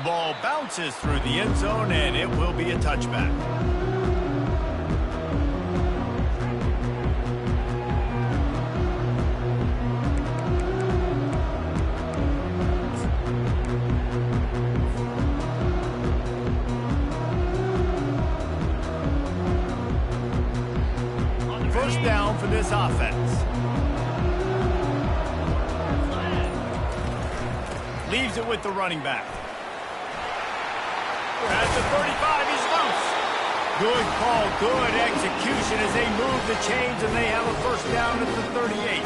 ball bounces through the end zone, and it will be a touchback. First down for this offense. Leaves it with the running back. At the 35, he's loose. Good call, good execution as they move the chains, and they have a first down at the 38.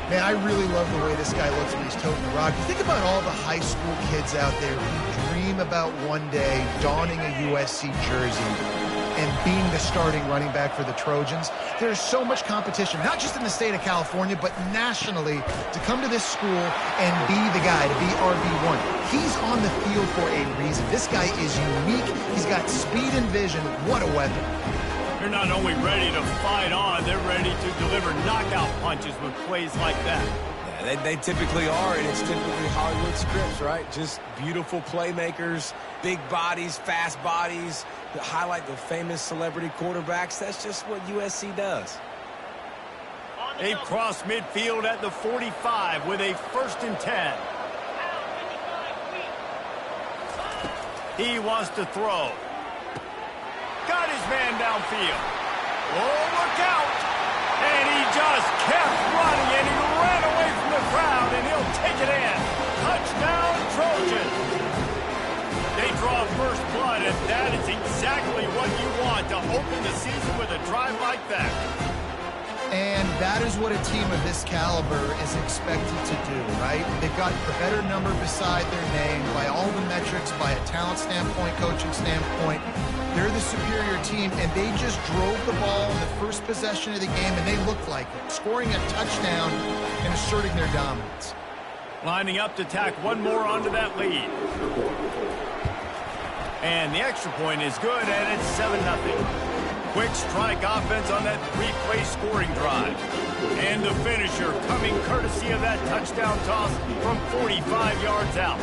Man, I really love the way this guy looks when he's toting the rock. You think about all the high school kids out there who dream about one day donning a USC jersey and being the starting running back for the Trojans. There's so much competition, not just in the state of California, but nationally, to come to this school and be the guy, to be RB1. He's on the field for a reason. This guy is unique. He's got speed and vision. What a weapon. They're not only ready to fight on, they're ready to deliver knockout punches with plays like that. Yeah, they typically are, and it's typically Hollywood scripts, right? Just beautiful playmakers, big bodies, fast bodies, that highlight the famous celebrity quarterbacks. That's just what USC does. They've crossed midfield at the 45 with a 1st and 10. He wants to throw. Got his man downfield. Oh, look out! And he just kept running, and he ran away from the crowd, and he'll take it in. Touchdown, Trojans! They draw first blood, and that is exactly what you want to open the season with a drive like that. And that is what a team of this caliber is expected to do, right? They've got the better number beside their name by all the metrics, by a talent standpoint, coaching standpoint. They're the superior team, and they just drove the ball in the first possession of the game, and they looked like it, scoring a touchdown and asserting their dominance. Lining up to tack one more onto that lead. And the extra point is good, and it's 7-0. Quick strike offense on that 3-play scoring drive. And the finisher coming courtesy of that touchdown toss from 45 yards out.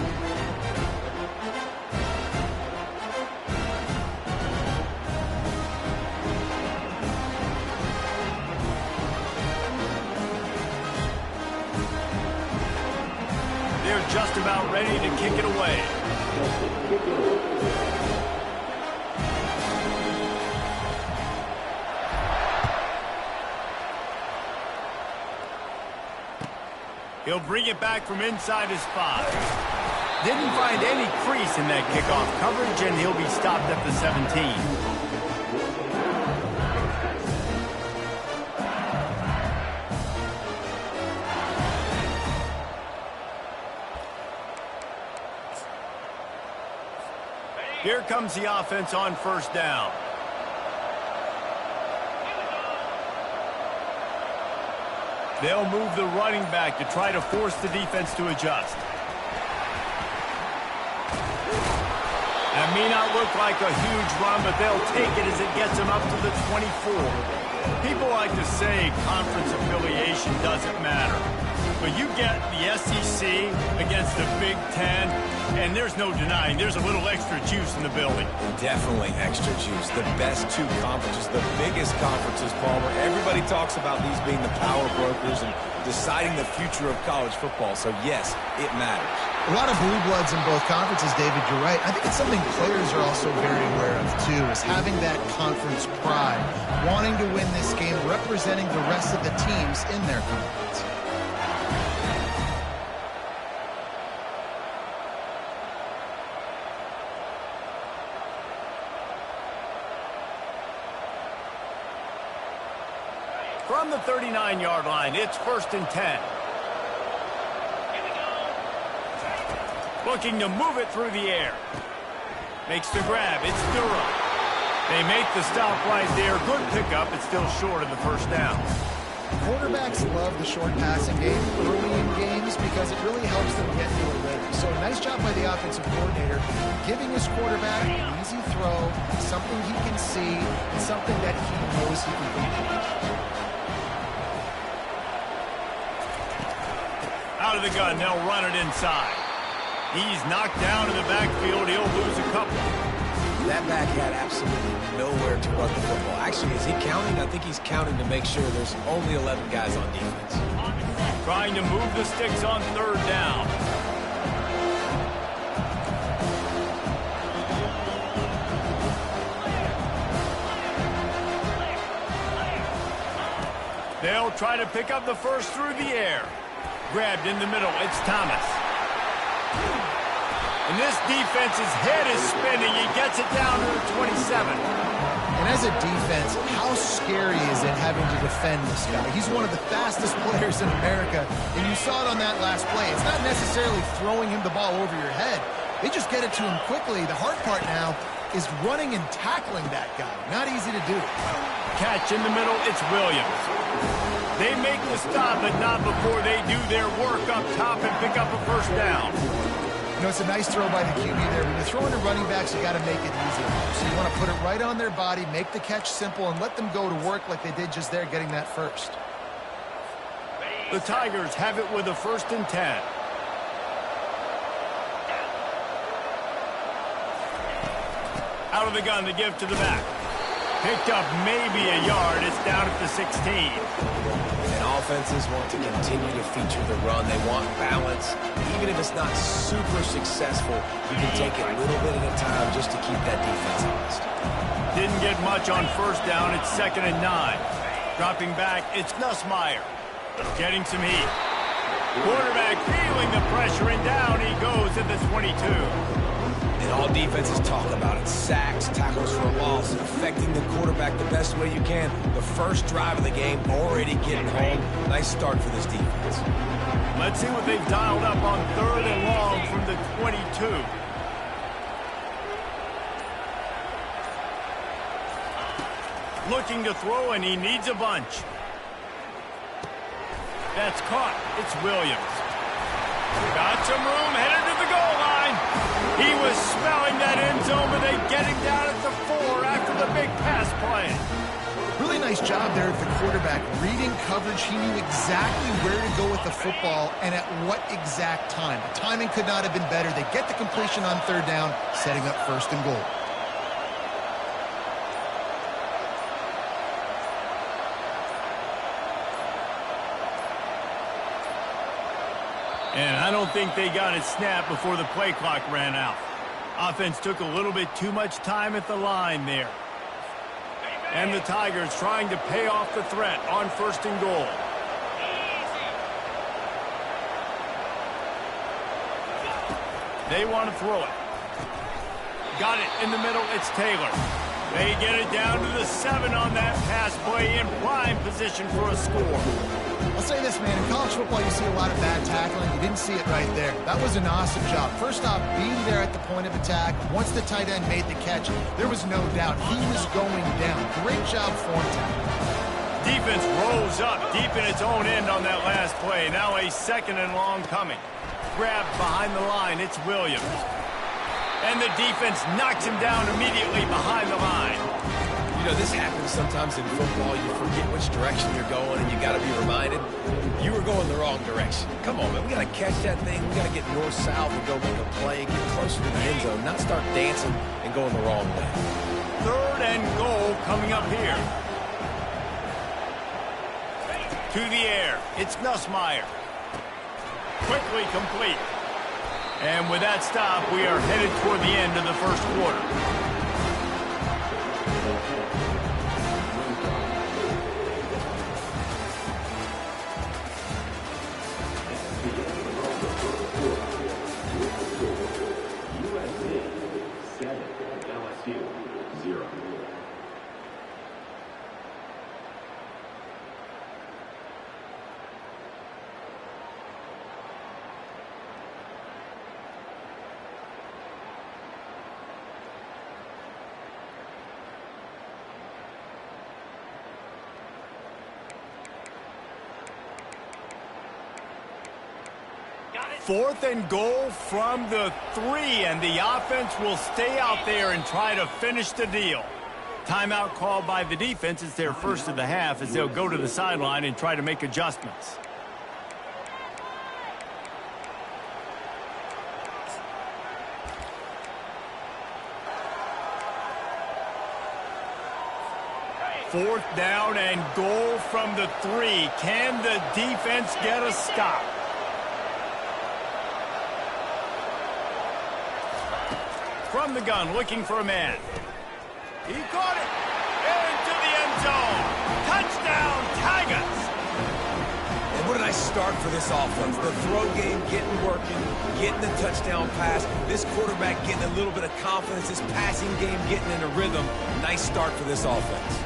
They're just about ready to kick it away. He'll bring it back from inside his 5. Didn't find any crease in that kickoff coverage, and he'll be stopped at the 17. Here comes the offense on first down. They'll move the running back to try to force the defense to adjust. That may not look like a huge run, but they'll take it as it gets them up to the 24. People like to say conference affiliation doesn't matter. But you get the SEC against the Big Ten, and there's no denying there's a little extra juice in the building. Definitely extra juice. The best two conferences, the biggest conferences, Paul, where everybody talks about these being the power brokers and deciding the future of college football. So, yes, it matters. A lot of blue bloods in both conferences, David, you're right. I think it's something players are also very aware of, too, is having that conference pride, wanting to win this game, representing the rest of the teams in their conference. From the 39-yard line, it's 1st and 10. Looking to move it through the air. Makes the grab. It's Durham. They make the stop right there. Good pickup. It's still short of the first down. Quarterbacks love the short passing game early in games because it really helps them get into a rhythm. So nice job by the offensive coordinator giving his quarterback an easy throw, something he can see, and something that he knows he can complete. Out of the gun, they'll run it inside. He's knocked down in the backfield. He'll lose a couple. That back had absolutely nowhere to run the football. Actually, is he counting? I think he's counting to make sure there's only 11 guys on defense. Trying to move the sticks on third down. They'll try to pick up the first through the air. Grabbed in the middle. It's Thomas. And this defense's head is spinning. He gets it down to the 27. And as a defense, how scary is it having to defend this guy? He's one of the fastest players in America, and you saw it on that last play. It's not necessarily throwing him the ball over your head. They just get it to him quickly. The hard part now is running and tackling that guy. Not easy to do. Catch in the middle, it's Williams. They make the stop, but not before they do their work up top and pick up a first down. You know, it's a nice throw by the QB there. When you're throwing to running backs, you got to make it easy. So you want to put it right on their body, make the catch simple, and let them go to work like they did just there, getting that first. The Tigers have it with a 1st and 10. Out of the gun to give to the back. Picked up maybe a yard. It's down at the 16. And offenses want to continue to feature the run. They want balance. Even if it's not super successful, you can take it a little bit at a time just to keep that defense honest. Didn't get much on first down. It's 2nd and 9. Dropping back, it's Nussmeier. Getting some heat. Quarterback feeling the pressure, and down he goes at the 22. And all defenses talk about it. Sacks, tackles for a loss, affecting the quarterback the best way you can. The first drive of the game, already getting home. Nice start for this defense. Let's see what they've dialed up on 3rd and long from the 22. Looking to throw, and he needs a bunch. That's caught. It's Williams. Got some room, headed to the goal line. He was smelling that end zone, but they get him down at the 4 after the big pass play. Really nice job there at the quarterback. Reading coverage, he knew exactly where to go with the football and at what exact time. The timing could not have been better. They get the completion on 3rd down, setting up 1st and goal. And I don't think they got it snapped before the play clock ran out. Offense took a little bit too much time at the line there. And the Tigers trying to pay off the threat on 1st and goal. They want to throw it. Got it in the middle. It's Taylor. They get it down to the 7 on that pass play, in prime position for a score. I'll say this, man. In college football, you see a lot of bad tackling. You didn't see it right there. That was an awesome job. First off, being there at the point of attack. Once the tight end made the catch, there was no doubt he was going down. Great job form tackle. Defense rose up deep in its own end on that last play. Now a 2nd and long coming. Grabbed behind the line. It's Williams. And the defense knocks him down immediately behind the line. You know, this happens sometimes in football. You forget which direction you're going, and you got to be reminded you were going the wrong direction. Come on, man. We got to catch that thing. We got to get north-south and go make a play, get closer to the end zone, not start dancing and going the wrong way. 3rd and goal coming up here. To the air. It's Nussmeier. Quickly complete. And with that stop, we are headed toward the end of the 1st quarter. USC 7, LSU 0. Fourth and goal from the 3, and the offense will stay out there and try to finish the deal. Timeout called by the defense. It's their first of the half as they'll go to the sideline and try to make adjustments. 4th down and goal from the 3. Can the defense get a stop? From the gun, looking for a man. He caught it. Into the end zone. Touchdown, Tigers. And what a nice start for this offense. The throw game getting working, getting the touchdown pass. This quarterback getting a little bit of confidence. This passing game getting in a rhythm. Nice start for this offense.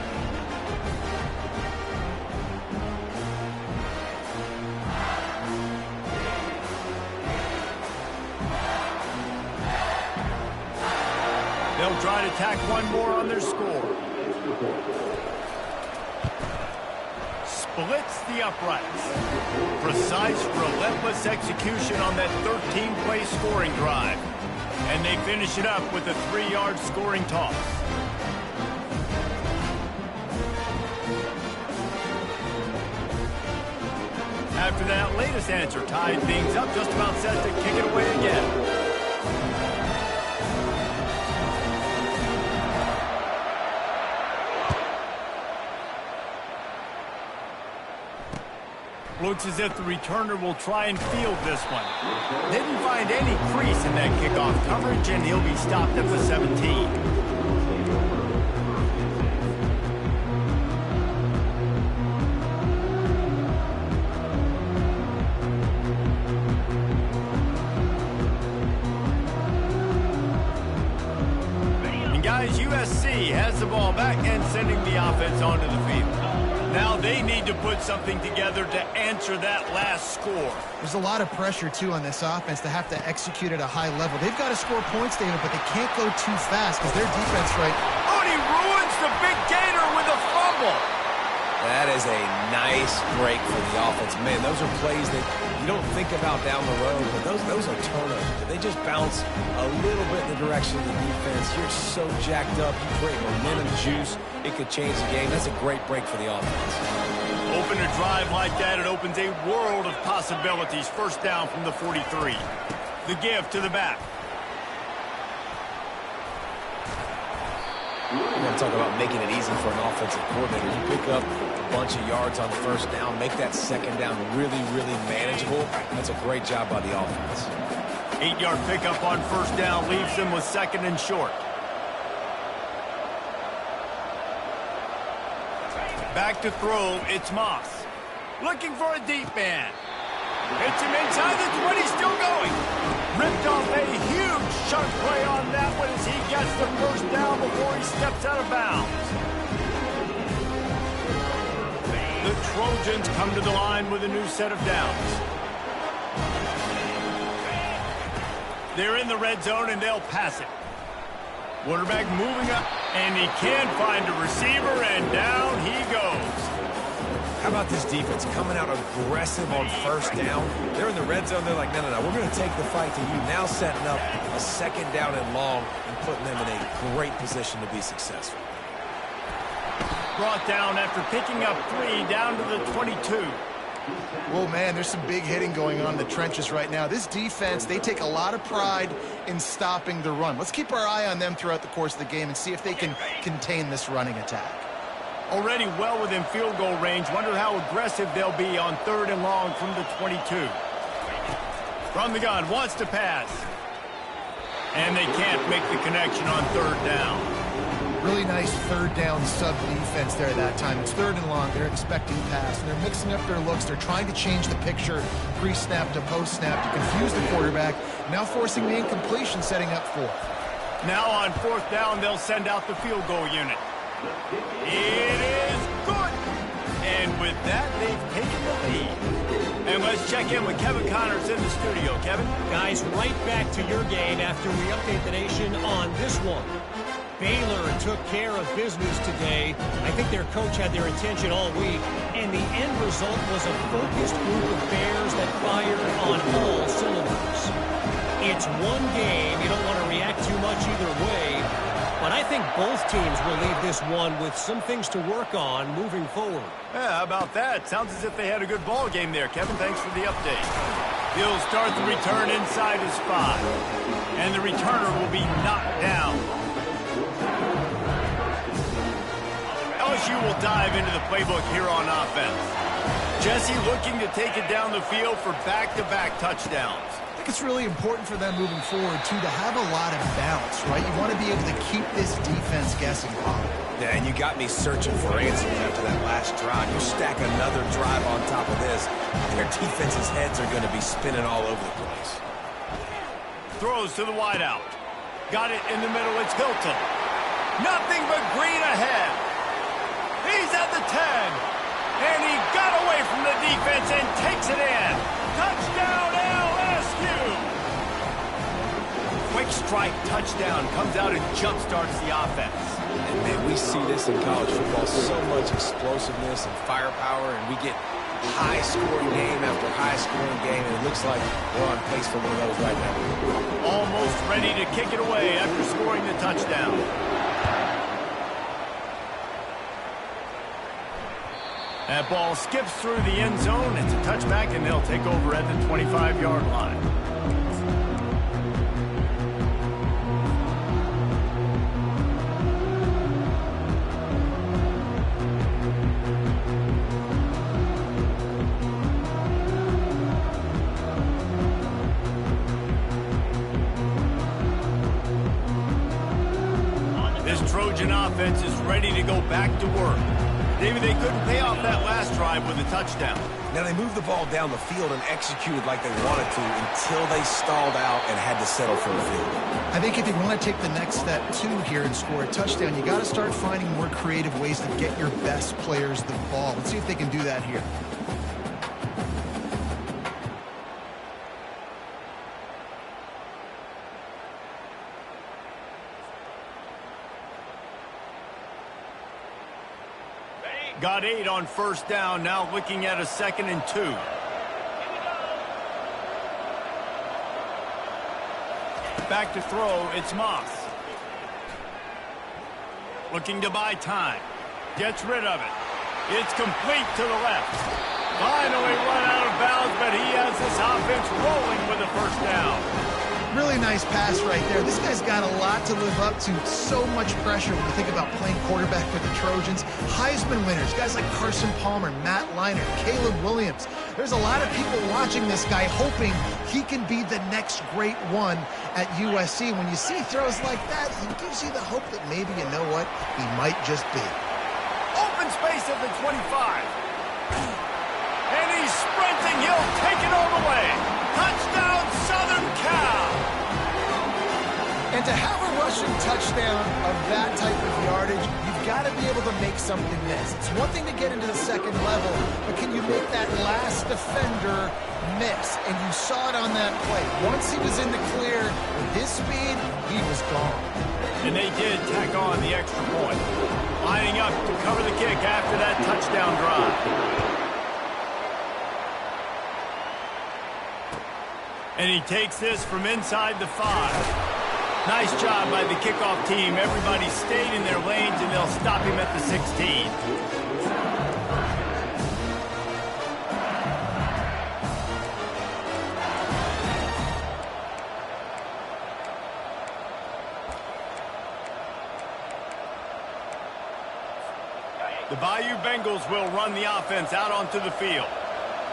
They'll try to tack one more on their score. Splits the uprights. Precise, relentless execution on that 13-play scoring drive. And they finish it up with a 3-yard scoring toss. After that latest answer tied things up, just about set to kick it away again. Looks as if the returner will try and field this one. Didn't find any crease in that kickoff coverage, and he'll be stopped at the 17. And guys, USC has the ball back and sending the offense onto the field. Now they need to put something together to answer that last score. There's a lot of pressure, too, on this offense to have to execute at a high level. They've got to score points, David, but they can't go too fast because their defense, right? Oh, and he ruins the big gainer with a fumble. That is a nice break for the offense. Man, those are plays that you don't think about down the road, but those are turnovers. They just bounce a little bit in the direction of the defense. You're so jacked up. You create momentum juice. It could change the game. That's a great break for the offense. Open a drive like that, it opens a world of possibilities. First down from the 43. The give to the back. We're going to talk about making it easy for an offensive coordinator. You pick up a bunch of yards on the first down, make that second down really, really manageable. That's a great job by the offense. 8-yard pickup on first down leaves them with second and short. Back to throw, it's Moss. Looking for a deep man. Hits him inside the 20, still going. Ripped off a huge chunk play on that one as he gets the first down before he steps out of bounds. The Trojans come to the line with a new set of downs. They're in the red zone and they'll pass it. Quarterback moving up, and he can find a receiver, and down he goes. How about this defense coming out aggressive on first down? They're in the red zone. They're like, no, we're going to take the fight to you. Now setting up a second down and long and putting them in a great position to be successful. Brought down after picking up 3 down to the 22. Well, man, there's some big hitting going on in the trenches right now. This defense, they take a lot of pride in stopping the run. Let's keep our eye on them throughout the course of the game and see if they can contain this running attack. Already well within field goal range. Wonder how aggressive they'll be on 3rd and long from the 22. From the gun, wants to pass. And they can't make the connection on 3rd down. Really nice 3rd down sub defense there that time. It's 3rd and long. They're expecting pass, and they're mixing up their looks. They're trying to change the picture pre-snap to post-snap to confuse the quarterback, now forcing the incompletion, setting up 4th. Now on 4th down, they'll send out the field goal unit. It is good. And with that, they've taken the lead. And let's check in with Kevin Connors in the studio. Kevin? Guys, right back to your game after we update the nation on this one. Baylor took care of business today. I think their coach had their attention all week, and the end result was a focused group of Bears that fired on all cylinders. It's one game. You don't want to react too much either way, but I think both teams will leave this one with some things to work on moving forward. Yeah, how about that? Sounds as if they had a good ball game there. Kevin, thanks for the update. He'll start the return inside his 5, and the returner will be knocked down. LSU LSU will dive into the playbook here on offense. Jesse looking to take it down the field for back-to-back touchdowns. I think it's really important for them moving forward, too, to have a lot of balance, right? You want to be able to keep this defense guessing, Bob. Yeah, and you got me searching for answers after that last drive. You stack another drive on top of this, their defense's heads are going to be spinning all over the place. Throws to the wideout. Got it in the middle. It's Hilton. Nothing but green ahead. He's at the 10. And he got away from the defense and takes it in. Touchdown, LSU! Quick strike touchdown. Comes out and jump-starts the offense. And, man, we see this in college football. So much explosiveness and firepower, and we get high-scoring game after high-scoring game, and it looks like we're on pace for one of those right now. Almost ready to kick it away after scoring the touchdown. That ball skips through the end zone. It's a touchback, and they'll take over at the 25-yard line. This Trojan offense is ready to go back to work. David, they couldn't pay off that last drive with a touchdown. Now, they moved the ball down the field and executed like they wanted to until they stalled out and had to settle for a field goal. I think if you want to take the next step, too, here and score a touchdown, you got to start finding more creative ways to get your best players the ball. Let's see if they can do that here. Got 8 on first down, now looking at a 2nd and 2. Back to throw, it's Moss. Looking to buy time. Gets rid of it. It's complete to the left. Finally run out of bounds, but he has this offense rolling with a first down. Really nice pass right there. This guy's got a lot to live up to. So much pressure when you think about playing quarterback for the Trojans. Heisman winners, guys like Carson Palmer, Matt Leinart, Caleb Williams. There's a lot of people watching this guy hoping he can be the next great one at USC. When you see throws like that, it gives you the hope that maybe, you know what, he might just be. Open space at the 25. And he's sprinting. He'll take it all the way. Touchdown, Southern Cal. And to have a rushing touchdown of that type of yardage, you've got to be able to make something miss. It's one thing to get into the second level, but can you make that last defender miss? And you saw it on that play. Once he was in the clear with his speed, he was gone. And they did tack on the extra point. Lining up to cover the kick after that touchdown drive. And he takes this from inside the 5. Nice job by the kickoff team. Everybody stayed in their lanes, and they'll stop him at the 16. The Bayou Bengals will run the offense out onto the field.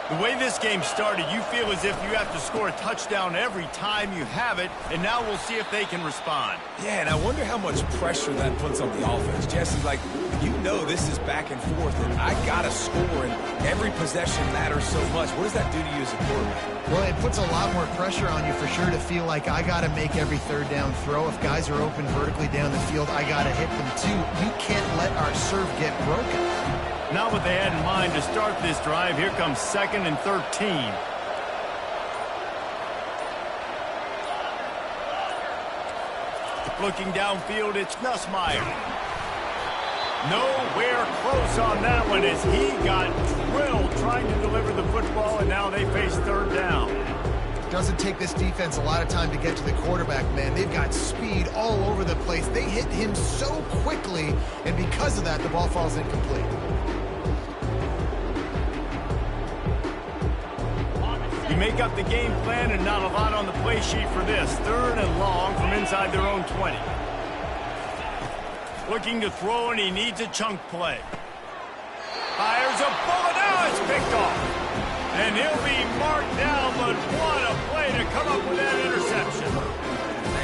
The way this game started, you feel as if you have to score a touchdown every time you have it, and now we'll see if they can respond. Yeah, and I wonder how much pressure that puts on the offense. Jesse, like, you know this is back and forth, and I got to score, and every possession matters so much. What does that do to you as a quarterback? Well, it puts a lot more pressure on you for sure to feel like I got to make every third down throw. If guys are open vertically down the field, I got to hit them too. We can't let our serve get broken. Not what they had in mind to start this drive. Here comes 2nd and 13. Looking downfield, it's Nussmeier. Nowhere close on that one as he got drilled trying to deliver the football, and now they face third down. Doesn't take this defense a lot of time to get to the quarterback, man. They've got speed all over the place. They hit him so quickly, and because of that, the ball falls incomplete. You make up the game plan and not a lot on the play sheet for this. 3rd and long from inside their own 20. Looking to throw, and he needs a chunk play. Fires a bullet. Now it's picked off. And he'll be marked down, but what a play to come up with that interception.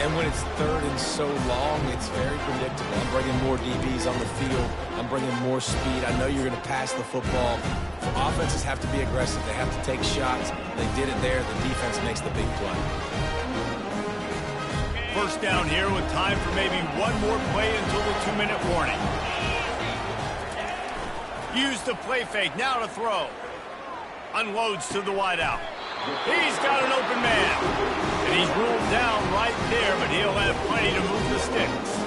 And when it's third and so long, it's very predictable. I'm bringing more DBs on the field. I'm bringing more speed. I know you're going to pass the football. Offenses have to be aggressive. They have to take shots. They did it there. The defense makes the big play. First down here with time for maybe one more play until the 2-minute warning. Use the play fake. Now to throw. Unloads to the wideout. He's got an open man. And he's ruled down right there, but he'll have plenty to move the sticks.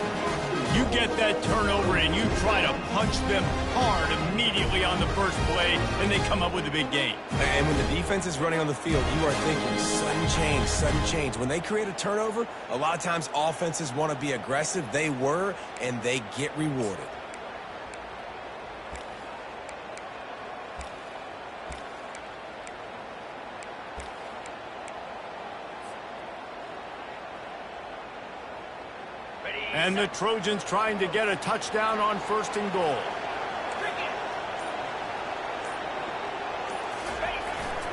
You get that turnover and you try to punch them hard immediately on the first play, and they come up with a big gain. And when the defense is running on the field, you are thinking sudden change, sudden change. When they create a turnover, a lot of times offenses want to be aggressive. They were, and they get rewarded. And the Trojans trying to get a touchdown on 1st and goal.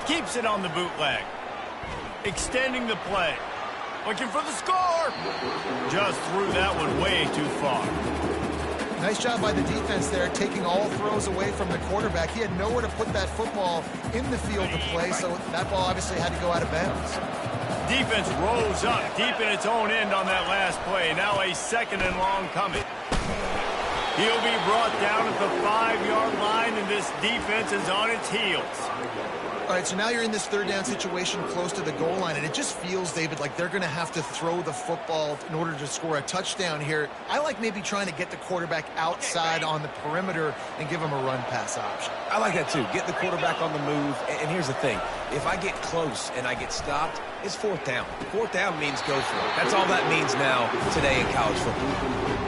Keeps it on the bootleg. Extending the play. Looking for the score. Just threw that one way too far. Nice job by the defense there, taking all throws away from the quarterback. He had nowhere to put that football in the field to play, so that ball obviously had to go out of bounds. Defense rose up deep in its own end on that last play. Now a 2nd and long coming. He'll be brought down at the 5-yard line, and this defense is on its heels. All right, so now you're in this 3rd down situation close to the goal line, and it just feels, David, like they're going to have to throw the football in order to score a touchdown here. I like maybe trying to get the quarterback outside on the perimeter and give him a run-pass option. I like that, too. Get the quarterback on the move. And here's the thing. If I get close and I get stopped, it's 4th down. 4th down means go for it. That's all that means now today in college football.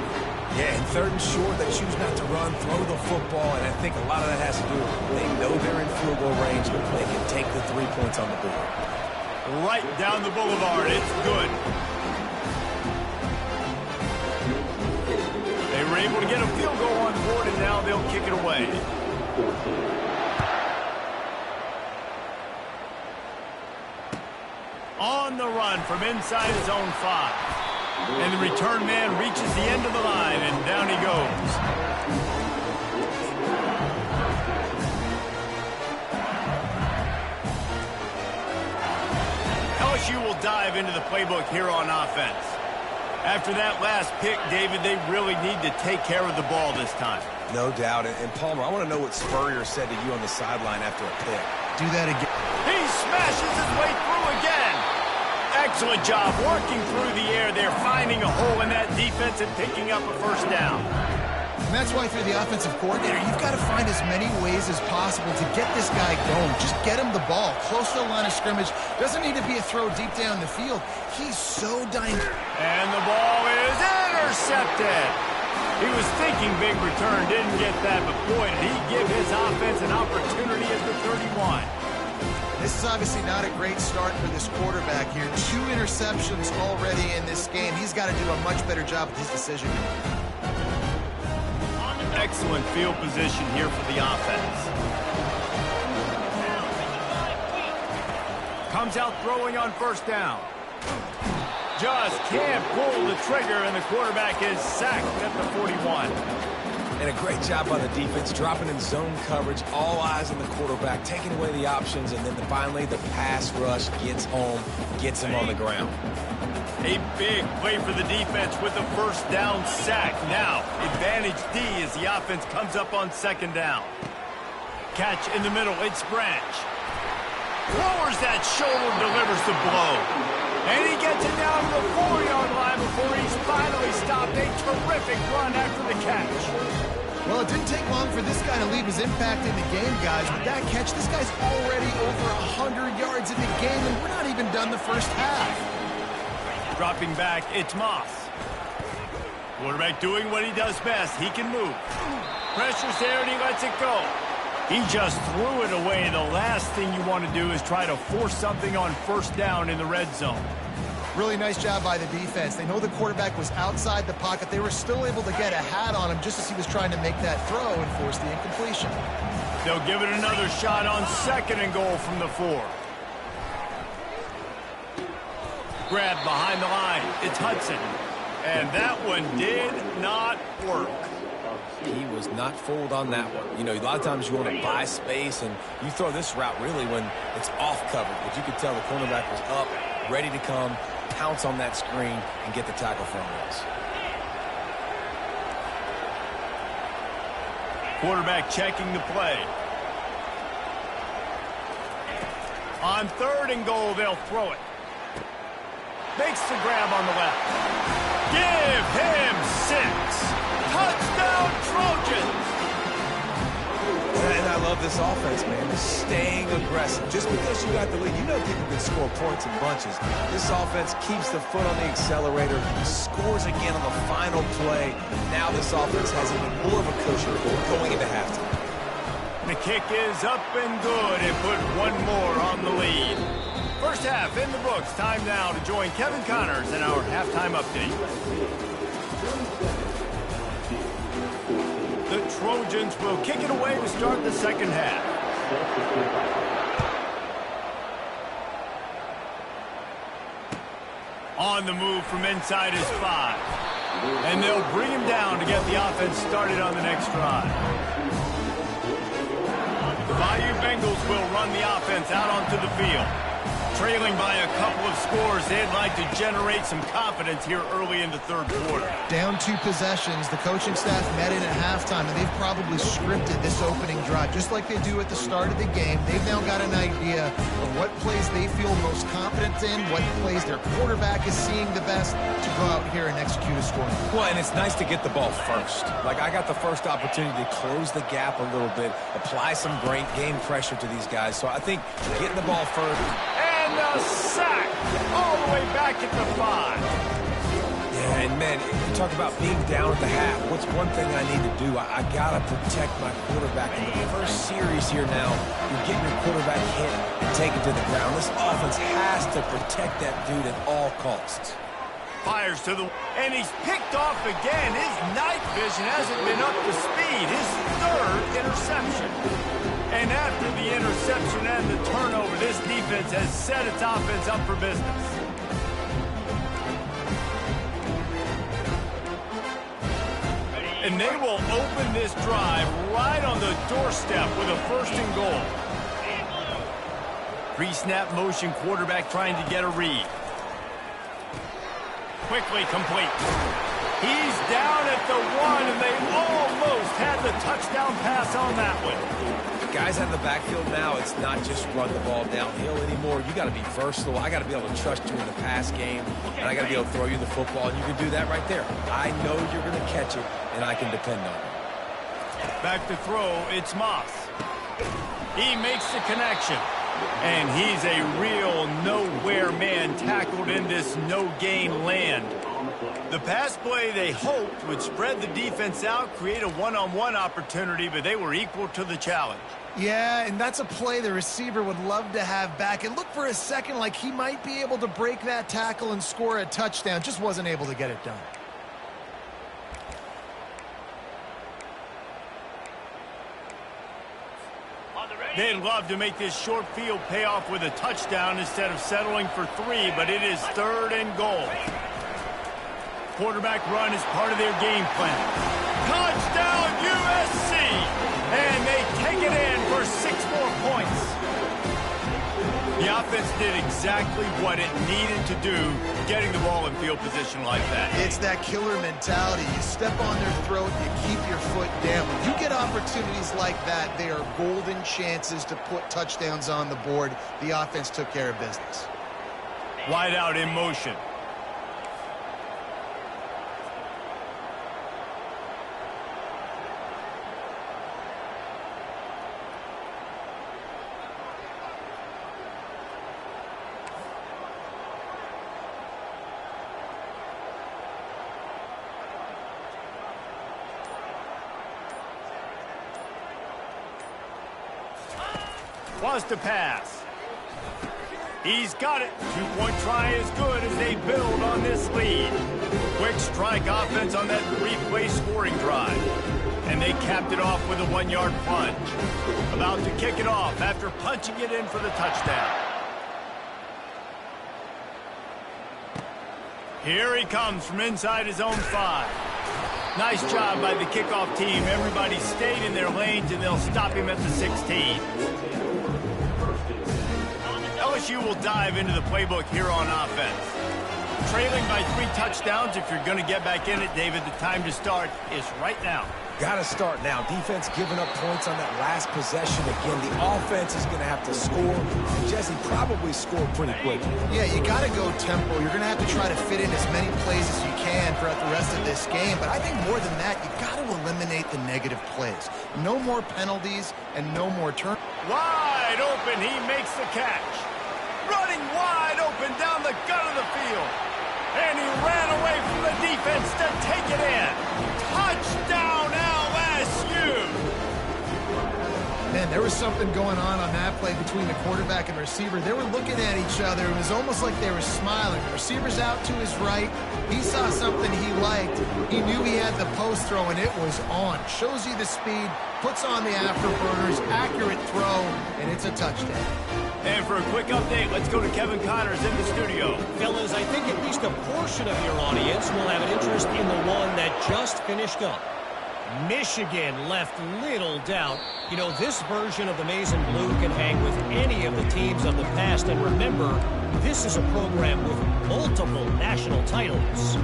Yeah, and 3rd and short, they choose not to run, throw the football, and I think a lot of that has to do with they know they're in field goal range, but they can take the 3 points on the board. Right down the boulevard. It's good. They were able to get a field goal on board, and now they'll kick it away. On the run from inside his own 5. And the return man reaches the end of the line, and down he goes. LSU will dive into the playbook here on offense. After that last pick, David, they really need to take care of the ball this time. No doubt. And Palmer, I want to know what Spurrier said to you on the sideline after a pick. Do that again. He smashes his way through again. Excellent job working through the air there, finding a hole in that defense and picking up a 1st down. And that's why through the offensive coordinator, you've got to find as many ways as possible to get this guy going. Just get him the ball close to the line of scrimmage. Doesn't need to be a throw deep down the field. He's so dynamic. And the ball is intercepted. He was thinking big return, didn't get that, but boy, did he give his offense an opportunity at the 31. This is obviously not a great start for this quarterback here. 2 interceptions already in this game. He's got to do a much better job with his decision. Excellent field position here for the offense. Comes out throwing on 1st down. Just can't pull the trigger, and the quarterback is sacked at the 41. And a great job by the defense, dropping in zone coverage, all eyes on the quarterback, taking away the options, and then finally the pass rush gets home, gets him on the ground. A big play for the defense with a 1st down sack. Now, advantage D as the offense comes up on 2nd down. Catch in the middle, it's Branch. Lowers that shoulder, delivers the blow. And he gets it down to the 4-yard line before he's finally stopped. A terrific run after the catch. Well, it didn't take long for this guy to leave his impact in the game, guys. With that catch, this guy's already over 100 yards in the game, and we're not even done the 1st half. Dropping back, it's Moss. Quarterback doing what he does best. He can move. Pressure's there, and he lets it go. He just threw it away. The last thing you want to do is try to force something on 1st down in the red zone. Really nice job by the defense. They know the quarterback was outside the pocket. They were still able to get a hat on him just as he was trying to make that throw and force the incompletion. They'll give it another shot on 2nd and goal from the 4. Grabbed behind the line. It's Hudson. And that one did not work. He was not fooled on that one. You know, a lot of times you want to buy space, and you throw this route really when it's off cover. But you could tell the cornerback was up, ready to come, pounce on that screen, and get the tackle from us. Quarterback checking the play. On 3rd and goal, they'll throw it. Makes the grab on the left. Give him 6. Touchdown, Trojans! And I love this offense, man. Staying aggressive. Just because you got the lead, you know people can score points in bunches. This offense keeps the foot on the accelerator, scores again on the final play. Now this offense has even more of a cushion going into halftime. The kick is up and good and put one more on the lead. First half in the books. Time now to join Kevin Connors in our halftime update. The Trojans will kick it away to start the second half. On the move from inside is 5. And they'll bring him down to get the offense started on the next drive. The Bayou Bengals will run the offense out onto the field. Trailing by a couple of scores, they'd like to generate some confidence here early in the 3rd quarter. Down 2 possessions, the coaching staff met in at halftime, and they've probably scripted this opening drive, just like they do at the start of the game. They've now got an idea of what plays they feel most confident in, what plays their quarterback is seeing the best to go out here and execute a scoring. Well, and it's nice to get the ball first. Like, I got the first opportunity to close the gap a little bit, apply some great game pressure to these guys. So I think getting the ball first. And a sack all the way back at the 5. Yeah, and man, you talk about being down at the half. What's one thing I need to do? I got to protect my quarterback. In the first series here now, you're getting your quarterback hit and taken to the ground. This offense has to protect that dude at all costs. Fires to the... And he's picked off again. His night vision hasn't been up to speed. His 3rd interception. And after the interception and the turnover, this defense has set its offense up for business. And they will open this drive right on the doorstep with a 1st and goal. Pre-snap motion, quarterback trying to get a read. Quickly complete. He's down at the 1, and they almost had the touchdown pass on that one. Guys out in the backfield now, it's not just run the ball downhill anymore. You got to be versatile. I got to be able to trust you in the pass game, and I got to be able to throw you the football, and you can do that right there. I know you're going to catch it, and I can depend on it. Back to throw, it's Moss. He makes the connection, and he's a real nowhere man tackled in this no-gain land. The pass play they hoped would spread the defense out, create a one-on-one opportunity, but they were equal to the challenge. Yeah, and that's a play the receiver would love to have back. It looked for a second like he might be able to break that tackle and score a touchdown. Just wasn't able to get it done. They'd love to make this short field pay off with a touchdown instead of settling for 3, but it is 3rd and goal. Quarterback run is part of their game plan. Touchdown, USC! And they take it in for 6 more points. The offense did exactly what it needed to do, getting the ball in field position like that. It's that killer mentality. You step on their throat, you keep your foot down. When you get opportunities like that, they are golden chances to put touchdowns on the board. The offense took care of business. Wide out in motion. Was to pass. He's got it. 2-point try is good as they build on this lead. Quick strike offense on that 3-play scoring drive. And they capped it off with a 1-yard plunge. About to kick it off after punching it in for the touchdown. Here he comes from inside his own 5. Nice job by the kickoff team. Everybody stayed in their lanes, and they'll stop him at the 16. LSU will dive into the playbook here on offense. Trailing by 3 touchdowns. If you're going to get back in it, David, the time to start is right now. Got to start now. Defense giving up points on that last possession. Again, the offense is going to have to score. And Jesse probably scored pretty quick. Yeah, you got to go tempo. You're going to have to try to fit in as many plays as you can throughout the rest of this game. But I think more than that, you got to eliminate the negative plays. No more penalties and no more turnovers. Wide open. He makes the catch. Running wide open down the gut of the field. And he ran away from the defense to take it in. Touchdown, LSU! Man, there was something going on that play between the quarterback and the receiver. They were looking at each other. It was almost like they were smiling. The receiver's out to his right. He saw something he liked. He knew he had the post throw, and it was on. Shows you the speed, puts on the afterburners, accurate throw, and it's a touchdown. And for a quick update, let's go to Kevin Connors in the studio. Fellas, I think at least a portion of your audience will have an interest in the one that just finished up. Michigan left little doubt. You know, this version of the Maize and Blue can hang with any of the teams of the past. And remember, this is a program with multiple national titles.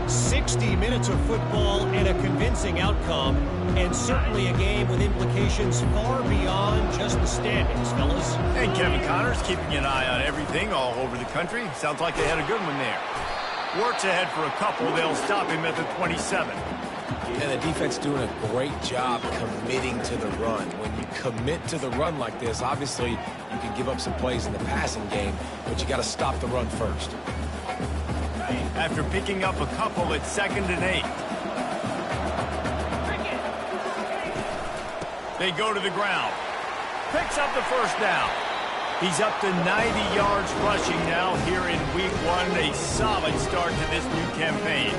60 minutes of football and a convincing outcome, and certainly a game with implications far beyond just the standings, fellas. And Kevin Connors keeping an eye on everything all over the country. Sounds like they had a good one there. Works ahead for a couple. They'll stop him at the 27. And the defense doing a great job committing to the run. When you commit to the run like this, obviously you can give up some plays in the passing game, but you got to stop the run first. After picking up a couple, it's 2nd and 8. They go to the ground. Picks up the first down. He's up to 90 yards rushing now here in week 1. A solid start to this new campaign.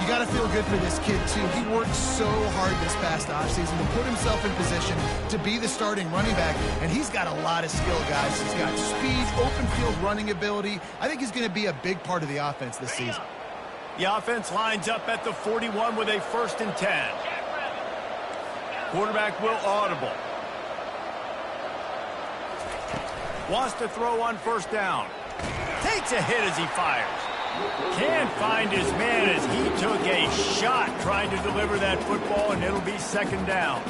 You got to feel good for this kid, too. He worked so hard this past offseason to put himself in position to be the starting running back, and he's got a lot of skill, guys. He's got speed, open field running ability. I think he's going to be a big part of the offense this season. The offense lines up at the 41 with a 1st and 10. Quarterback will audible. Wants to throw on 1st down. Takes a hit as he fires. Can't find his man as he took a shot trying to deliver that football, and it'll be 2nd down.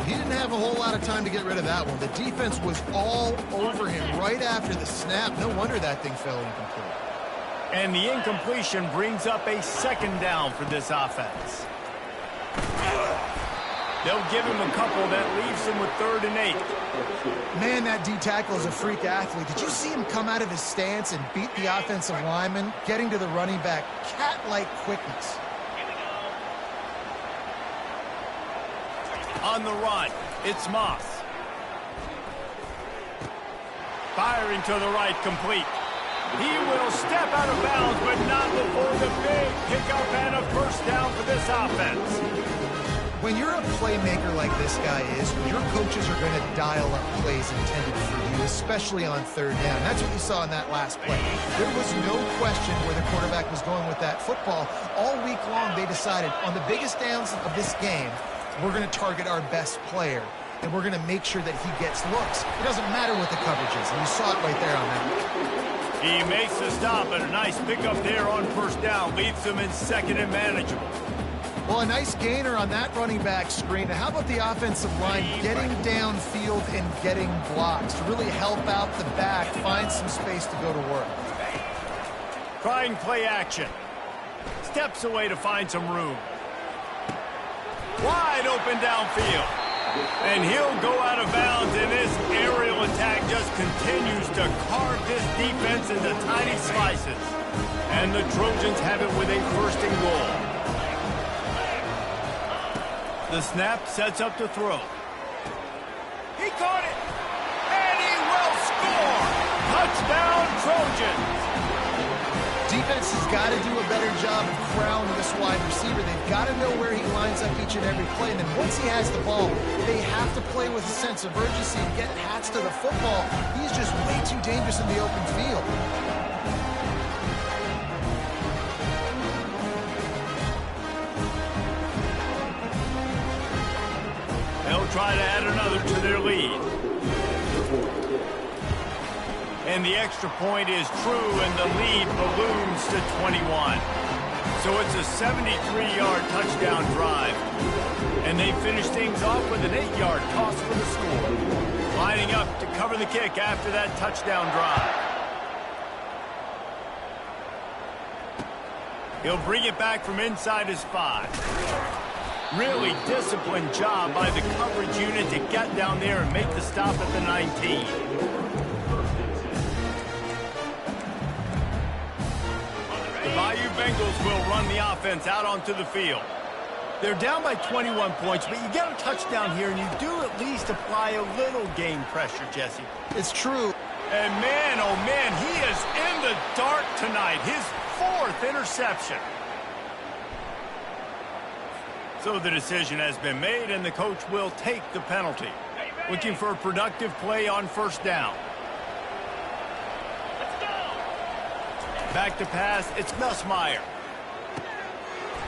He didn't have a whole lot of time to get rid of that one. The defense was all over him right after the snap. No wonder that thing fell incomplete. And the incompletion brings up a 2nd down for this offense. They'll give him a couple. That leaves him with 3rd and 8. Man, that D-tackle is a freak athlete. Did you see him come out of his stance and beat the offensive lineman, getting to the running back? Cat-like quickness. On the run, it's Moss. Firing to the right, complete. He will step out of bounds, but not before the big pickup and a 1st down for this offense. When you're a playmaker like this guy is, your coaches are going to dial up plays intended for you, especially on 3rd down. That's what you saw in that last play. There was no question where the quarterback was going with that football. All week long, they decided on the biggest downs of this game, we're going to target our best player, and we're going to make sure that he gets looks. It doesn't matter what the coverage is, and you saw it right there on that. He makes the stop, and a nice pickup there on 1st down. Leaves him in 2nd and manageable. Well, a nice gainer on that running back screen. Now, how about the offensive line getting downfield and getting blocks to really help out the back, find some space to go to work? Trying play action. Steps away to find some room. Wide open downfield. And he'll go out of bounds, and this aerial attack just continues to carve this defense into tiny slices. And the Trojans have it with a 1st and goal. The snap sets up to throw. He caught it, and he will score! Touchdown, Trojans! defense has got to do a better job of crowning this wide receiver. They've got to know where he lines up each and every play. And then once he has the ball, they have to play with a sense of urgency and get Hats to the football. He's just way too dangerous in the open field. They'll try to add another to their lead. And the extra point is true, and the lead balloons to 21. So it's a 73-yard touchdown drive. And they finish things off with an 8-yard toss for the score. Lining up to cover the kick after that touchdown drive. He'll bring it back from inside his 5. Really disciplined job by the coverage unit to get down there and make the stop at the 19. The Bayou Bengals will run the offense out onto the field. They're down by 21 points, but you get a touchdown here, and you do at least apply a little game pressure, Jesse. It's true. And man, oh man, he is in the dark tonight. His 4th interception. So the decision has been made, and the coach will take the penalty. Looking for a productive play on first down. Back to pass, it's Nussmeier.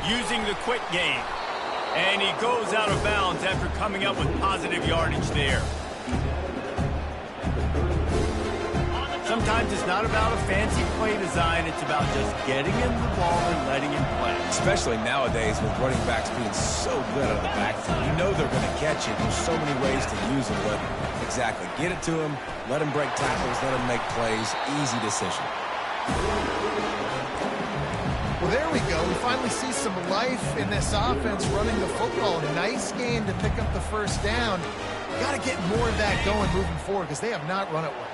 Using the quick game. And he goes out of bounds after coming up with positive yardage there. Sometimes it's not about a fancy play design. It's about just getting him the ball and letting him play. Especially nowadays with running backs being so good out of the backfield. You know they're going to catch it. There's so many ways to use them, but exactly. Get it to him, let him break tackles, let him make plays. Easy decision. Well, there we go. We finally see some life in this offense running the football. Nice game to pick up the first down. Got to get more of that going moving forward because they have not run it well.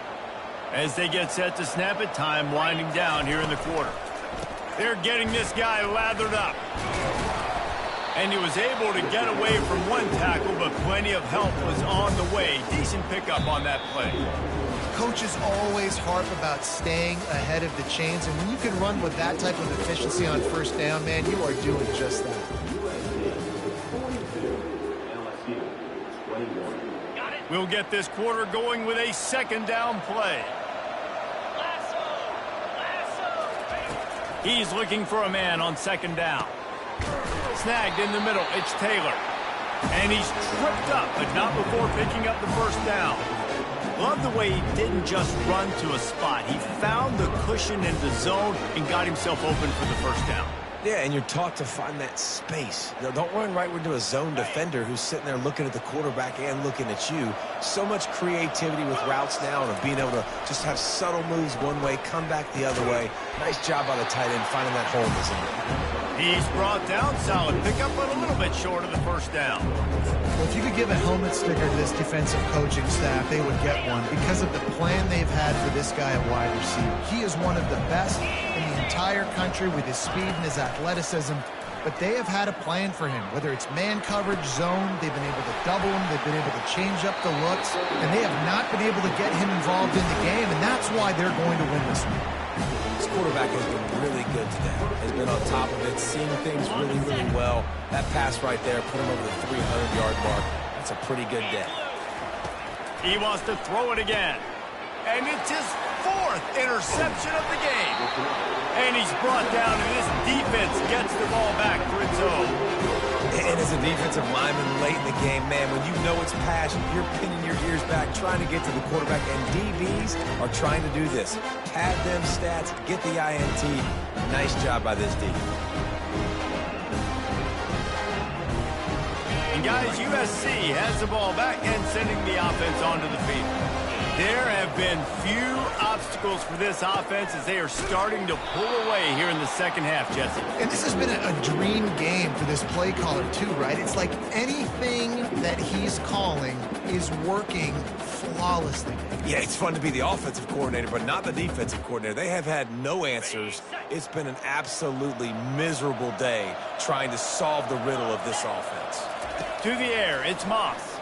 As they get set to snap it, time winding down here in the quarter. They're getting this guy lathered up. And he was able to get away from one tackle, but plenty of help was on the way. Decent pickup on that play. Coaches always harp about staying ahead of the chains, and when you can run with that type of efficiency on first down, man, you are doing just that. LSU 21. We'll get this quarter going with a second down play. He's looking for a man on second down. Snagged in the middle, it's Taylor. And he's tripped up, but not before picking up the first down. Love the way he didn't just run to a spot. He found the cushion in the zone and got himself open for the first down. Yeah, and you're taught to find that space. Don't run right into a zone defender who's sitting there looking at the quarterback and looking at you. So much creativity with routes now and being able to just have subtle moves one way, come back the other way. Nice job by the tight end finding that hole in the zone. He's brought down, solid pickup, but a little bit short of the first down. Well, if you could give a helmet sticker to this defensive coaching staff, they would get one because of the plan they've had for this guy at wide receiver. He is one of the best in the entire country with his speed and his athleticism, but they have had a plan for him. Whether it's man coverage, zone, they've been able to double him, they've been able to change up the looks, and they have not been able to get him involved in the game, and that's why they're going to win this one. This quarterback has been really good today. Has been on top of it, seeing things really, really well. That pass right there put him over the 300-yard mark. That's a pretty good day. He wants to throw it again. And it's his 4th interception of the game. And he's brought down, and this defense gets the ball back for its own. And as a defensive lineman late in the game, man, when you know it's passion, you're pinning your ears back, trying to get to the quarterback, and DBs are trying to do this. Pad them stats, get the INT. Nice job by this D. And guys, USC has the ball back and sending the offense onto the field. There have been few obstacles for this offense as they are starting to pull away here in the second half, Jesse. And this has been a dream game for this play caller too, right? It's like anything that he's calling is working flawlessly. Yeah, it's fun to be the offensive coordinator, but not the defensive coordinator. They have had no answers. It's been an absolutely miserable day trying to solve the riddle of this offense. To the air, it's Moss.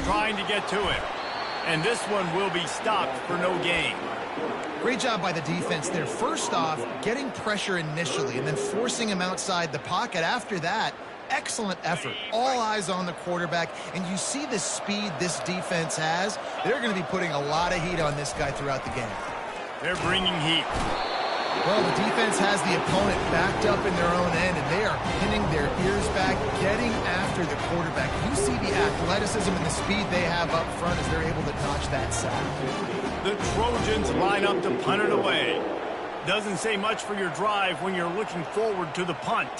Trying to get to him. And this one will be stopped for no gain. Great job by the defense there. First off, getting pressure initially and then forcing him outside the pocket. After that, excellent effort. All eyes on the quarterback. And you see the speed this defense has. They're going to be putting a lot of heat on this guy throughout the game. They're bringing heat. Well, the defense has the opponent backed up in their own end, and they are pinning their ears back, getting after the quarterback. You see the athleticism and the speed they have up front as they're able to dodge that sack. The Trojans line up to punt it away. Doesn't say much for your drive when you're looking forward to the punt.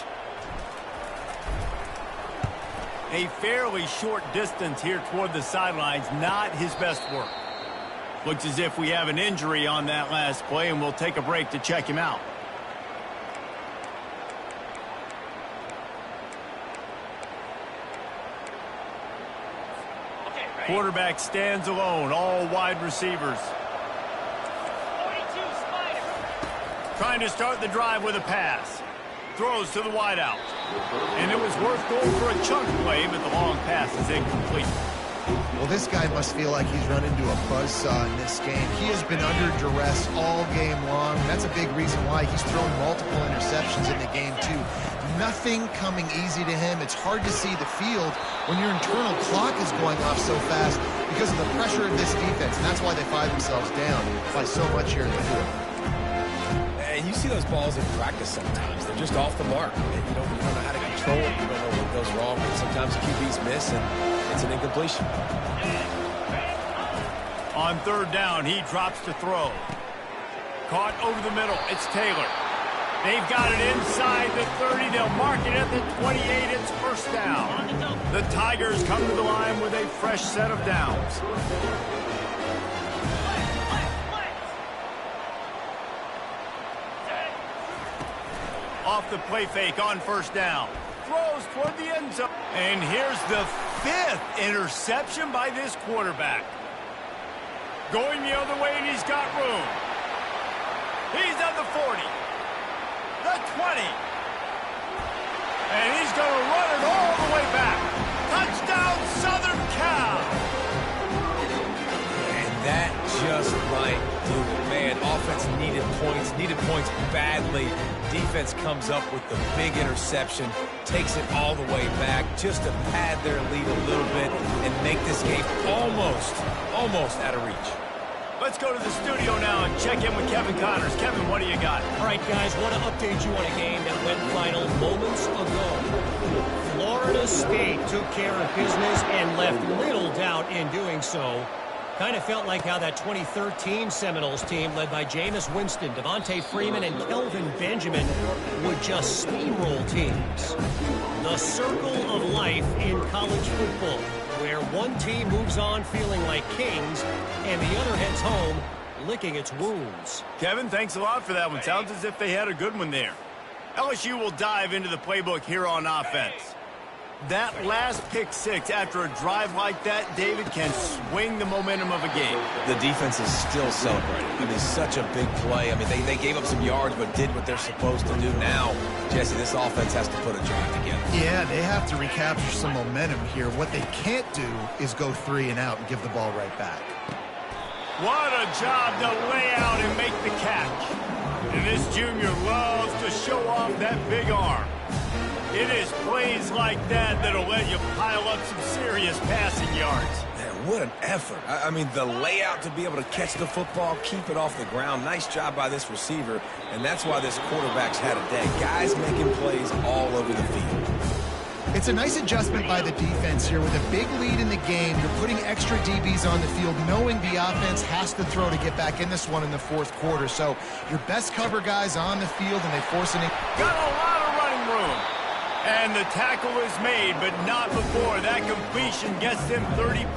A fairly short distance here toward the sidelines, not his best work. Looks as if we have an injury on that last play, and we'll take a break to check him out. Quarterback stands alone, all wide receivers. Trying to start the drive with a pass. Throws to the wideout. And it was worth going for a chunk play, but the long pass is incomplete. Well, this guy must feel like he's run into a buzzsaw in this game. He has been under duress all game long. That's a big reason why he's thrown multiple interceptions in the game, too. Nothing coming easy to him. It's hard to see the field when your internal clock is going off so fast because of the pressure of this defense. And that's why they find themselves down by so much here in the field. And you see those balls in practice sometimes. They're just off the mark. You don't know how to control it. You don't know what goes wrong. But sometimes QBs miss, and it's an incompletion. On third down, he drops to throw. Caught over the middle. It's Taylor. They've got it inside the 30. They'll mark it at the 28. It's first down. The Tigers come to the line with a fresh set of downs. Off the play fake on first down. Throws toward the end zone. And here's the 5th interception by this quarterback. Going the other way, and he's got room. He's at the 40. The 20. And he's going to run it all the way back. Touchdown, Southern Cal. And that just might do it. Man, offense needed points badly. Defense comes up with the big interception, takes it all the way back just to pad their lead a little bit and make this game almost out of reach. Let's go to the studio now and check in with Kevin Connors. Kevin, what do you got? All right, guys, want to update you on a game that went final moments ago. Florida State took care of business and left little doubt in doing so. Kind of felt like how that 2013 Seminoles team, led by Jameis Winston, Devontae Freeman, and Kelvin Benjamin, would just steamroll teams. The circle of life in college football, where one team moves on feeling like kings, and the other heads home licking its wounds. Kevin, thanks a lot for that one. Sounds as if they had a good one there. LSU will dive into the playbook here on offense. That last pick six after a drive like that, David, can swing the momentum of a game. The defense is still celebrating. I mean, such a big play. I mean, they gave up some yards but did what they're supposed to do. Now, Jesse, this offense has to put a drive together. Yeah, they have to recapture some momentum here. What they can't do is go 3 and out and give the ball right back. What a job to lay out and make the catch. And this junior loves to show off that big arm. It is plays like that that'll let you pile up some serious passing yards. Man, what an effort. I mean, the layout to be able to catch the football, keep it off the ground. Nice job by this receiver, and that's why this quarterback's had a day. Guys making plays all over the field. It's a nice adjustment by the defense here. With a big lead in the game, you're putting extra DBs on the field, knowing the offense has to throw to get back in this one in the fourth quarter. So your best cover guys on the field, and they force it in. Got a lot of running room. And the tackle is made, but not before that completion gets them 30+.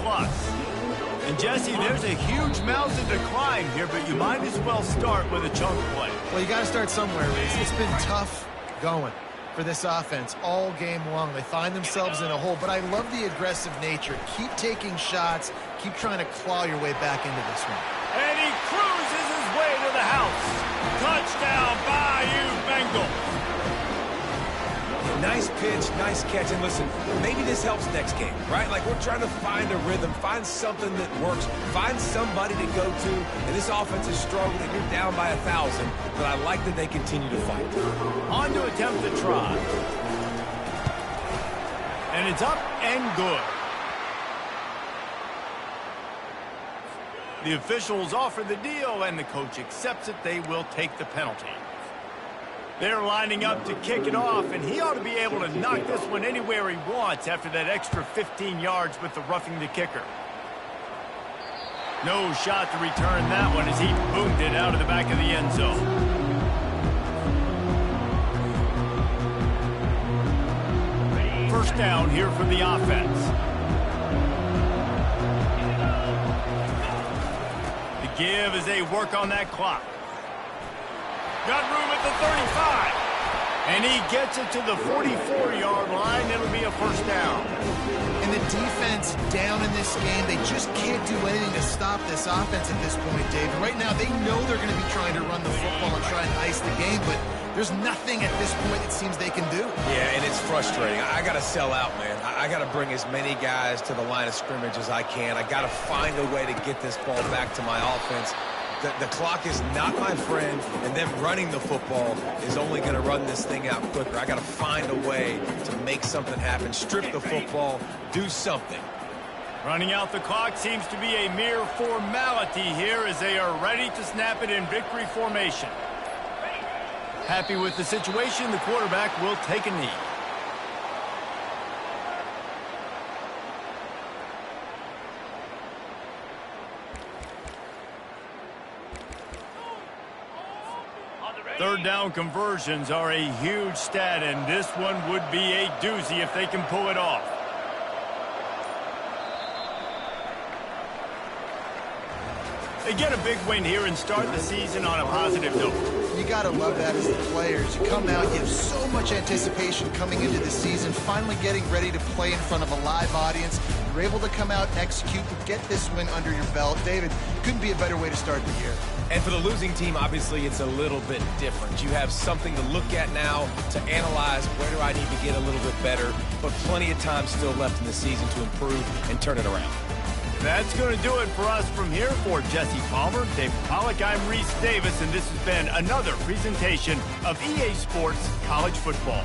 And, Jesse, there's a huge mountain to climb here, but you might as well start with a chunk play. Well, you got to start somewhere, Reese. It's been tough going for this offense all game long. They find themselves in a hole, but I love the aggressive nature. Keep taking shots. Keep trying to claw your way back into this one. And he cruises his way to the house. Touchdown, Bayou Bengals. Nice pitch, nice catch. And listen, maybe this helps next game, right? Like we're trying to find a rhythm, find something that works, find somebody to go to. And this offense is struggling. You're down by 1,000, but I like that they continue to fight. On to attempt the try. And it's up and good. The officials offer the deal, and the coach accepts it. They will take the penalty. They're lining up to kick it off, and he ought to be able to knock this one anywhere he wants after that extra 15 yards with the roughing the kicker. No shot to return that one as he boomed it out of the back of the end zone. First down here for the offense. The give as they work on that clock. Got room at the 35. And he gets it to the 44-yard line. It'll be a first down. And the defense down in this game, they just can't do anything to stop this offense at this point, Dave. Right now, they know they're going to be trying to run the football and try and ice the game, but there's nothing at this point it seems they can do. Yeah, and it's frustrating. I got to sell out, man. I got to bring as many guys to the line of scrimmage as I can. I got to find a way to get this ball back to my offense. The clock is not my friend, and them running the football is only going to run this thing out quicker. I got to find a way to make something happen, strip the football, do something. Running out the clock seems to be a mere formality here as they are ready to snap it in victory formation. Happy with the situation, the quarterback will take a knee. Third down conversions are a huge stat, and this one would be a doozy if they can pull it off. They get a big win here and start the season on a positive note. You got to love that as the players. You come out, you have so much anticipation coming into the season, finally getting ready to play in front of a live audience. You're able to come out and execute to get this win under your belt. David, couldn't be a better way to start the year. And for the losing team, obviously, it's a little bit different. You have something to look at now to analyze where do I need to get a little bit better, but plenty of time still left in the season to improve and turn it around. That's going to do it for us from here. For Jesse Palmer, David Pollack, I'm Reese Davis, and this has been another presentation of EA Sports College Football.